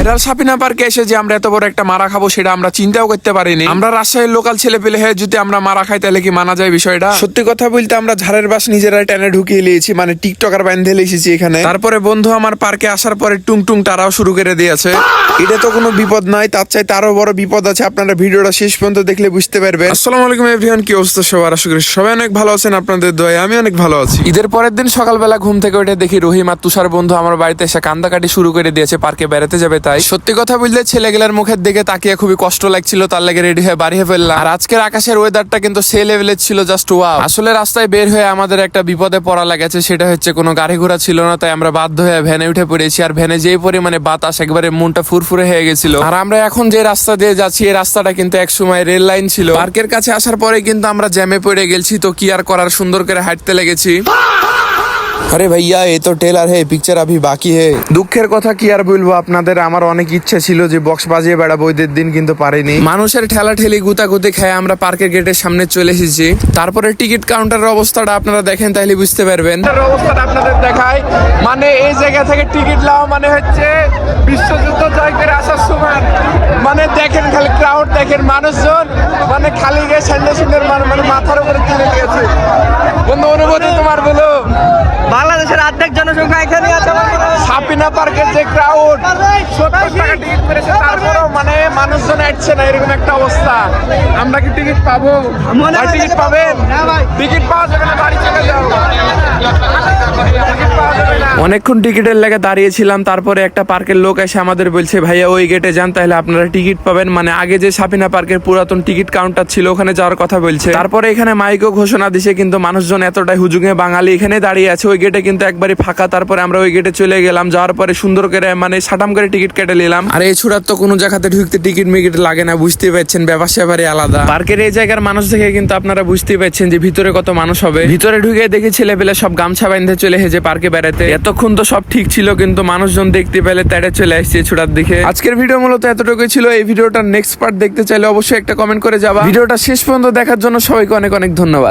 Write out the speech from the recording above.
Viral Sapina পার্কে এসে যে আমরা এত বড় একটা মারা খাবো সেটা আমরা চিন্তাও করতে পারিনি। আমরা রাজশাহীর লোকাল ছেলে পেলে হয়ে যদি আমরা মারা খাই তাহলে কি মানা যায় বিষয়টা? সত্যি কথা বলতে আমরা ঝাড়ের বাস নিজেরা টেনে ঢুকিয়ে নিয়েছি, মানে টিকটকার বান্ধে এসেছি এখানে। তারপরে বন্ধু আমার পার্কে আসার পরে টুং টুং তারাও শুরু করে দিয়েছে। এটা তো কোনো বিপদ নয়, তার চাইতে আরো বড় বিপদ আছে। আপনারা ভিডিওটা শেষ পর্যন্ত দেখলে বুঝতে পারবেন। আসসালামু আলাইকুম এভরিওয়ান, কি অবস্থা সবার? আশা করি সবাই অনেক ভালো আছেন, আপনাদের দোয়ায় আমি অনেক ভালো আছি। ঈদের পরের দিন সকালবেলা ঘুম থেকে উঠে দেখি রহিম আর তুষার বন্ধু আমার বাড়িতে এসে কান্দাকাটি শুরু করে দিয়েছে, পার্কে বেড়াতে যাবে তাই। সত্যি কথা বললে ছেলেগুলার মুখের দিকে তাকিয়ে খুবই কষ্ট লাগছিল, তার লাগে রেডি হয়ে বাড়ি হয়ে ফেললাম। আর আজকের আকাশের ওয়েদারটা কিন্তু সে লেভেলের ছিল, জাস্ট ওয়াও। আসলে রাস্তায় বের হয়ে আমাদের একটা বিপদে পড়া লেগেছে, সেটা হচ্ছে কোনো গাড়ি ঘোড়া ছিল না, তাই আমরা বাধ্য হয়ে ভ্যানে উঠে পড়েছি। আর ভ্যানে যেই পরিমাণে বাতাস, একবারে মনটা ফুরফুরে হয়ে গেছিল। আর আমরা এখন যে রাস্তা দিয়ে যাচ্ছি এই রাস্তাটা কিন্তু এক সময় রেল লাইন ছিল। পার্কের কাছে আসার পরে কিন্তু আমরা জ্যামে পড়ে গেছি, তো কি আর করার, সুন্দর করে হাঁটতে লেগেছি। আরে ভাইয়া এ তো টেলার হে, পিকচার আভি বাকি হে। দুঃখের কথা কি আর বলবো আপনাদের, আমার অনেক ইচ্ছে ছিল যে বক্স বাজিয়ে বেড়াবো ঈদের দিন, কিন্তু পারিনি। মানুষের ঠেলা ঠেলি গুতাগুতি খেয়ে আমরা পার্কের গেটের সামনে চলে এসেছি। তারপরে টিকিট কাউন্টারের অবস্থাটা আপনারা দেখেন তাহলে বুঝতে পারবেন। অবস্থাটা আপনাদের দেখায়, মানে এই জায়গা থেকে টিকিট লাও মানে হচ্ছে বিশ্বযুদ্ধ জয় করে আসার সময়। মানে দেখেন খালি ক্রাউড দেখেন, মানুষজন মানে খালি গিয়ে স্যান্ডেল সুন্দর মানে মাথার উপরে তুলে নিয়েছে। বন্ধু অনুভূতি তোমার বলো? বাংলাদেশের অর্ধেক জনসংখ্যা এখানে আছে। সাপিনা পার্কের যে ক্রাউড, 70 টাকা টিকিট করেছে, তারপরেও মানে মানুষজন আসছে না, এরকম একটা অবস্থা। আমরা কি টিকিট পাবো? টিকিট পাবেন? টিকিট পাওয়া যাবে না, বাড়ি চলে যাও। অনেকক্ষণ টিকিটের লেগে দাঁড়িয়েছিলাম, তারপরে একটা পার্কের লোক এসে আমাদের বলছে ভাইয়া ওই গেটে যান তাহলে আপনারা টিকিট পাবেন। মানে আগে যে সাপিনা পার্কের পুরাতন টিকিট কাউন্টার ছিল ওখানে যাওয়ার কথা বলছে। তারপরে এখানে মাইকও ঘোষণা দিছে, কিন্তু মানুষজন এতটাই হুজুগে বাঙালি এখানে দাঁড়িয়ে আছে, ওই গেটে কিন্তু একবারই ফাঁকা। তারপরে আমরা ওই গেটে চলে গেলাম, যাওয়ার পরে সুন্দর করে মানে সাটাম করে টিকিট কেটে নিলাম। আর এই ছুটার তো কোনো জায়গাতে ঢুকতে টিকিট মিকিট লাগে না, বুঝতে পারছেন, ব্যবসা বাড়ি আলাদা। পার্কের এই জায়গার মানুষ দেখে কিন্তু আপনারা বুঝতে পারছেন যে ভিতরে কত মানুষ হবে। ভিতরে ঢুকে দেখি ছেলে পেলে সব গামছা বাঁধে চলে এসেছে পার্কে বেড়াতে। এতক্ষণ তো সব ঠিক ছিল, কিন্তু মানুষজন দেখতে পেলে তেড়ে চলে আসছে ছুটার দিকে। আজকের ভিডিও মূলত এতটুকুই ছিল। এই ভিডিওটার নেক্সট পার্ট দেখতে চাইলে অবশ্যই একটা কমেন্ট করে যাবা। ভিডিওটা শেষ পর্যন্ত দেখার জন্য সবাইকে অনেক অনেক ধন্যবাদ।